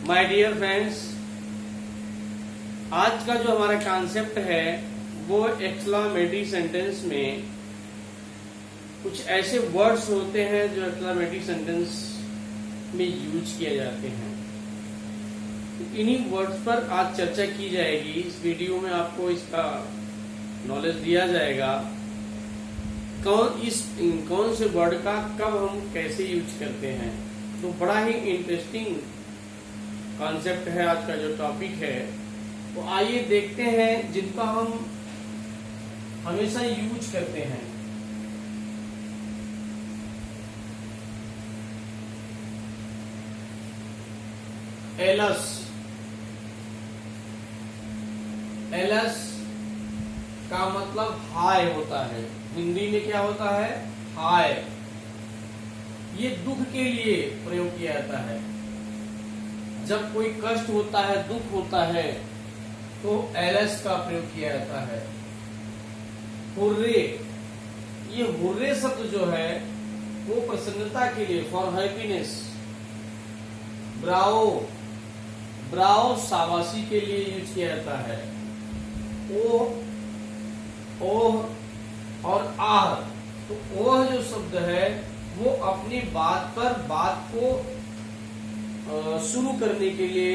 My dear friends, आज का जो हमारा कॉन्सेप्ट है वो एक्सक्लामेटरी सेंटेंस में कुछ ऐसे वर्ड्स होते हैं जो एक्सक्लामेटरी सेंटेंस में यूज किए जाते हैं। इन्हीं वर्ड्स पर आज चर्चा की जाएगी। इस वीडियो में आपको इसका नॉलेज दिया जाएगा कौन से वर्ड का कब हम कैसे यूज करते हैं। तो बड़ा ही इंटरेस्टिंग कॉन्सेप्ट है आज का जो टॉपिक है। तो आइए देखते हैं जिनका हम हमेशा यूज करते हैं। एलस, एलस का मतलब हाय होता है। हिंदी में क्या होता है? हाय। ये दुख के लिए प्रयोग किया जाता है। जब कोई कष्ट होता है, दुख होता है, तो एलस का प्रयोग किया जाता है। हुर्रे, ये हुर्रे शब्द जो है वो प्रसन्नता के लिए, फॉर हैप्पीनेस। ब्रावो, ब्रावो शाबाशी के लिए यूज किया जाता है। ओह और आह, तो ओह जो शब्द है वो अपनी बात को शुरू करने के लिए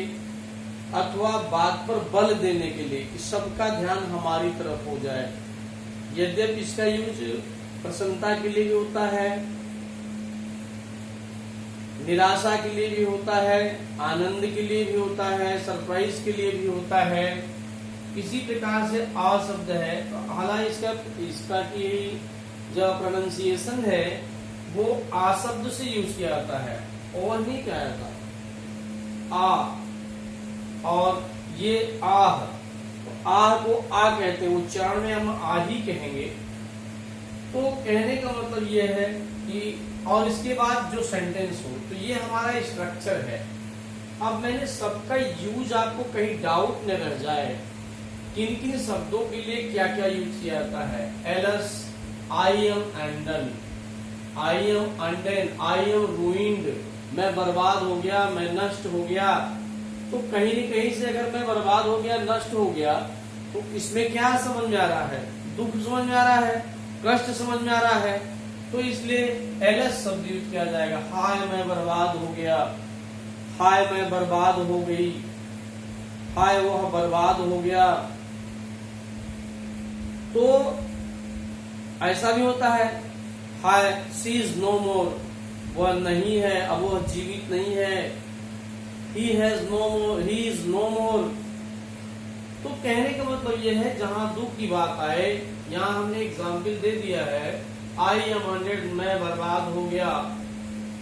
अथवा बात पर बल देने के लिए कि सबका ध्यान हमारी तरफ हो जाए। यद्यपि इसका यूज प्रसन्नता के लिए भी होता है, निराशा के लिए भी होता है, आनंद के लिए भी होता है, सरप्राइज के लिए भी होता है। इसी प्रकार से आ शब्द है, हालांकि इसका की जो प्रोनाउंसिएशन है वो आ शब्द से यूज किया जाता है और नहीं किया जाता। आ और ये आह, तो आह को आ कहते हैं, उच्चारण में हम आ ही कहेंगे। तो कहने का मतलब ये है कि और इसके बाद जो सेंटेंस हो, तो ये हमारा स्ट्रक्चर है। अब मैंने सबका यूज आपको कहीं डाउट न रह जाए, किन किन शब्दों के लिए क्या क्या यूज किया जाता है। Alas, I am undone, I am undone, I am ruined, मैं बर्बाद हो गया, मैं नष्ट हो गया। तो कहीं न कहीं से अगर मैं बर्बाद हो गया, नष्ट हो गया, तो इसमें क्या समझ में आ रहा है? दुख समझ में आ रहा है, कष्ट समझ में आ रहा है। तो इसलिए एलस शब्द यूज किया जाएगा। हाय मैं बर्बाद हो गया, हाय मैं बर्बाद हो गई, हाय वह बर्बाद हो गया। तो ऐसा भी होता है, हाय शी इज नो मोर, वह नहीं है, अब वह जीवित नहीं है। He has no more, he is no more. तो कहने का मतलब यह है जहां दुख की बात आए, यहां हमने एग्जाम्पल दे दिया है, आई एम हंड्रेड, मैं बर्बाद हो गया।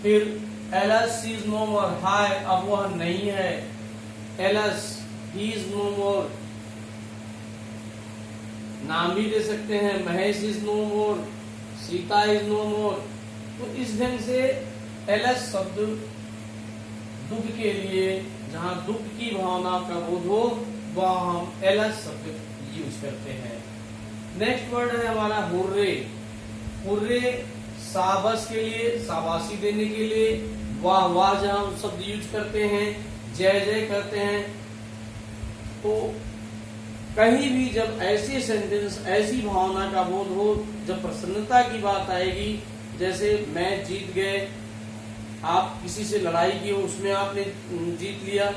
फिर एलस शी इज नो मोर, हाय अब वह नहीं है। एलस ही इज नो मोर, नाम भी दे सकते हैं, Mahesh is no more, Sita is no more. तो इस ढंग से एलस शब्द दुख के लिए, जहां दुख की भावना का बोध हो, वह हम एलस शब्द यूज करते हैं। नेक्स्ट वर्ड है हमारा हुर्रे। हुर्रे शाबाश के लिए, शाबाशी देने के लिए, वाह वाह जहां हम शब्द यूज करते हैं, जय जय करते हैं। तो कहीं भी जब ऐसे सेंटेंस, ऐसी भावना का बोध हो, जब प्रसन्नता की बात आएगी, जैसे मैच जीत गए, आप किसी से लड़ाई की हो, उसमें आपने जीत लिया,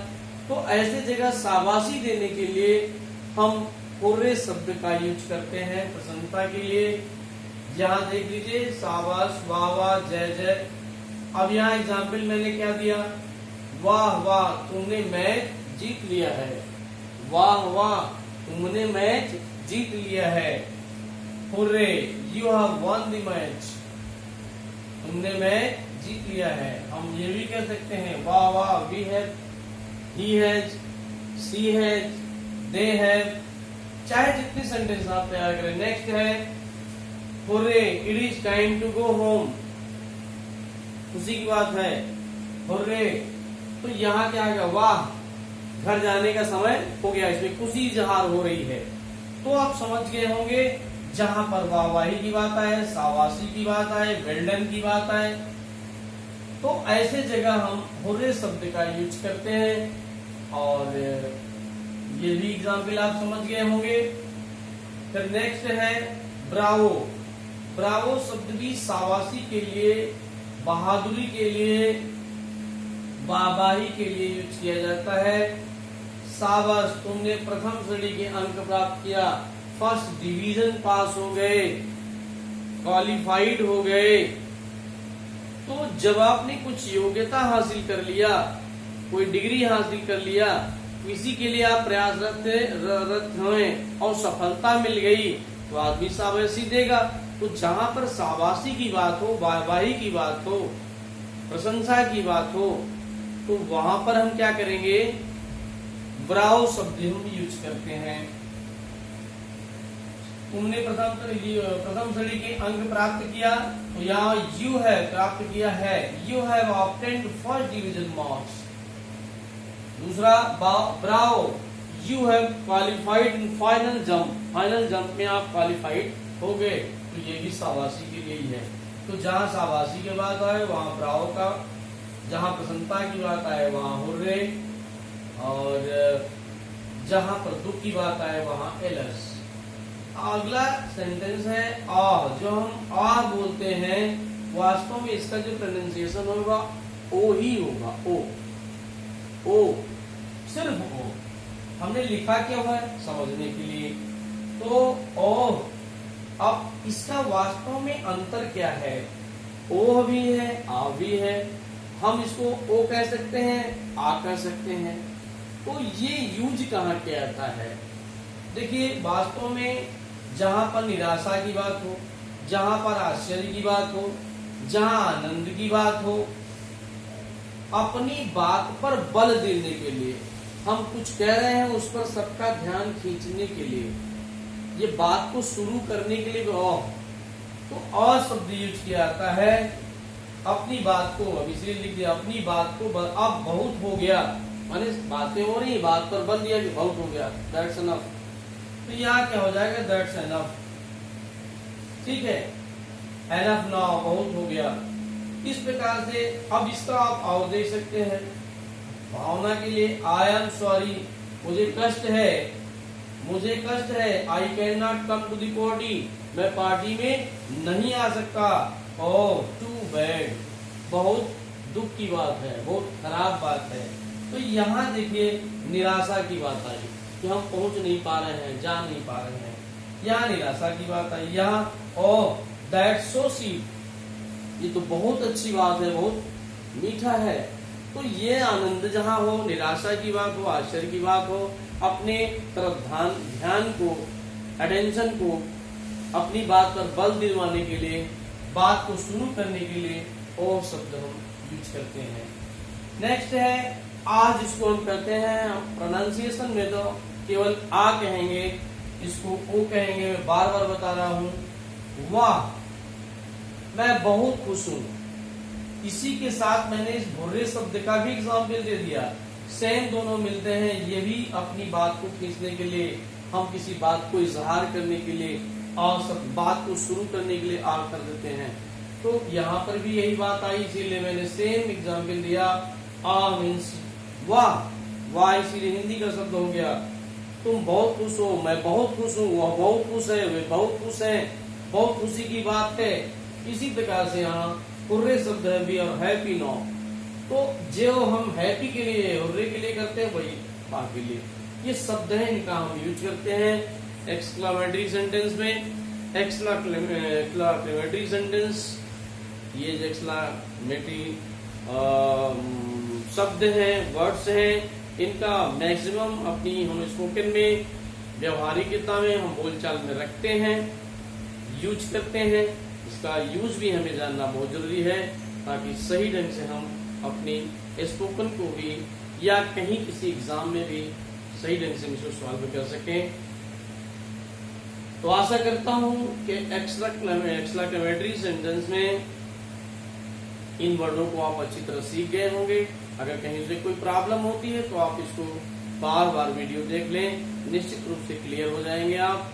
तो ऐसे जगह शाबाशी देने के लिए हम हुर्रे शब्द का यूज करते हैं प्रसन्नता के लिए। यहाँ देख लीजिए, शाबाश, वाह वाह, जय जय। अब यहाँ एग्जाम्पल मैंने क्या दिया? वाह वाह तुमने मैच जीत लिया है, वाह वाह तुमने मैच जीत लिया है। Hurray you have one the match, तुमने मैच जीत लिया है। हम ये भी कह सकते हैं, वाह वाह we have, he has, she has, they have. चाहे जितनी सेंटेंस आप तैयार करें। नेक्स्ट है hurray it is time to go home, खुशी की बात है। हुर्रे, तो यहाँ क्या आ गया? वाह घर जाने का समय हो गया, इसमें खुशी इजहार हो रही है। तो आप समझ गए होंगे, जहां पर वाहवाही की बात आए, शाबाशी की बात आए, वेल्डन की बात आए, तो ऐसे जगह हम हुर्रे शब्द का यूज करते हैं। और ये भी एग्जाम्पल आप समझ गए होंगे। फिर नेक्स्ट है ब्रावो। ब्रावो शब्द भी शाबाशी के लिए, बहादुरी के लिए, वाहवाही के लिए यूज किया जाता है। शाबाश, तुमने प्रथम श्रेणी के अंक प्राप्त किया, फर्स्ट डिवीजन पास हो गए, क्वालिफाइड हो गए। तो जब आपने कुछ योग्यता हासिल कर लिया, कोई डिग्री हासिल कर लिया, इसी के लिए आप प्रयासरत हुए और सफलता मिल गई, तो आदमी शाबाशी देगा। तो जहां पर शाबाशी की बात हो, वाहवाही की बात हो, प्रशंसा की बात हो, तो वहां पर हम क्या करेंगे, ब्रावो शब्द हम यूज करते हैं। तुमने प्रथम श्रेणी के अंक प्राप्त किया, तो यहाँ यू है प्राप्त किया है, you have obtained first division marks. दूसरा bravo, you have qualified in final jump, final jump में आप क्वालिफाइड हो गए, तो ये भी शाबाशी के लिए ही है। तो जहाँ शाबाशी की बात आए वहाँ ब्रावो का, जहाँ प्रसन्नता की बात आए वहाँ हुर्रे, और जहाँ पर दुख की बात आए वहाँ एलर्स। अगला सेंटेंस है आह। जो हम आह बोलते हैं, वास्तव में इसका जो प्रोनाउंसिएशन होगा ओ ही होगा, ओ, ओ, सिर्फ ओ। हमने लिखा क्या हुआ है समझने के लिए, तो ओ। अब इसका वास्तव में अंतर क्या है, ओ भी है, आ भी है। हम इसको ओ कह सकते हैं, आ कह सकते हैं। तो ये यूज कहाँ किया जाता है, देखिए वास्तव में जहां पर निराशा की बात हो, जहां पर आश्चर्य की बात हो, जहां आनंद की बात हो, अपनी बात पर बल देने के लिए, हम कुछ कह रहे हैं उस पर सबका ध्यान खींचने के लिए, ये बात को शुरू करने के लिए तो अ शब्द यूज किया जाता है। अपनी बात को, अब इसलिए लिख दिया, अपनी बात को अब बहुत हो गया, माने बातें हो रही, बात पर बल दिया कि बहुत हो गया, दैट्स एनफ। तो यहाँ क्या हो जाएगा, दैट्स एनफ। ठीक है, एनफ नाउ, बहुत हो गया। इस प्रकार से अब इसका आप और दे सकते हैं भावना के लिए, आई एम सॉरी, मुझे कष्ट है, मुझे कष्ट है, I can not come to the party, मैं पार्टी में नहीं आ सकता, ओह टू बैड, बहुत दुख की बात है, बहुत खराब बात है। तो यहाँ देखिए निराशा की बात आई कि हम पहुंच नहीं पा रहे हैं, जा नहीं पा रहे हैं, यहाँ निराशा की बात आई। यहाँ ओह दैट्स सो स्वीट, ये तो बहुत अच्छी बात है, बहुत मीठा है। तो ये आनंद जहाँ हो, निराशा की बात हो, आश्चर्य की बात हो, अपने तरफ ध्यान को, अटेंशन को, अपनी बात पर बल दिलवाने के लिए, बात को शुरू करने के लिए ओ शब्द हम यूज करते हैं। नेक्स्ट है आ, जिसको हम कहते हैं प्रोनाउंसिएशन में तो केवल आ कहेंगे, इसको ओ कहेंगे। मैं बार बार बता रहा हूं, वाह, मैं बहुत खुश हूं। इसी के साथ मैंने इस भुर्रे शब्द का भी एग्जाम्पल दे दिया, सेम दोनों मिलते हैं। ये भी अपनी बात को खींचने के लिए, हम किसी बात को इजहार करने के लिए और सब बात को शुरू करने के लिए आ कर देते हैं। तो यहाँ पर भी यही बात आई, इसीलिए मैंने सेम एग्जाम्पल दिया। आ मीन्स वाह, वाह इसीलिए हिंदी का शब्द हो गया। तुम बहुत खुश हो, मैं बहुत खुश हूँ, वह बहुत खुश है, वे बहुत खुश है, बहुत खुशी की बात है। इसी प्रकार से यहाँ हुर्रे शब्द है, वी आर हैप्पी नाउ। तो जो हम हैप्पी के लिए, हुर्रे के लिए करते हैं, वही पा के लिए ये शब्द है, इनका हम यूज करते हैं एक्सक्लेमेटरी सेंटेंस में। एक्सक्लेमेटरी सेंटेंस, ये जो एक्सक्लेमेटरी शब्द हैं, वर्ड्स हैं, इनका मैक्सिमम अपनी हम स्पोकन में, व्यवहारिकता में, हम बोलचाल में रखते हैं, यूज करते हैं। इसका यूज भी हमें जानना बहुत जरूरी है, ताकि सही ढंग से हम अपनी स्पोकन को भी या कहीं किसी एग्जाम में भी सही ढंग से इसको सॉल्व कर सकें। तो आशा करता हूं कि एक्सक्लेमेटरी सेंटेंस में इन वर्डों को आप अच्छी तरह सीख गए होंगे। अगर कहीं से कोई प्रॉब्लम होती है तो आप इसको बार बार वीडियो देख लें, निश्चित रूप से क्लियर हो जाएंगे आप,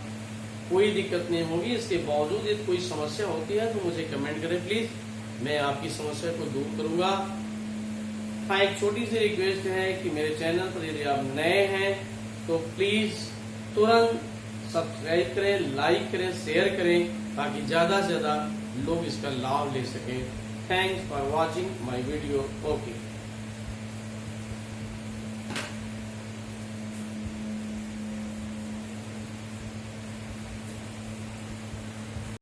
कोई दिक्कत नहीं होगी। इसके बावजूद यदि कोई समस्या होती है तो मुझे कमेंट करें प्लीज, मैं आपकी समस्या को दूर करूंगा। हाँ, एक छोटी सी रिक्वेस्ट है कि मेरे चैनल पर यदि आप नए हैं तो प्लीज तुरंत सब्सक्राइब करें, लाइक करें, शेयर करें, ताकि ज्यादा से ज्यादा लोग इसका लाभ ले सकें। Thanks for watching my video. Okay.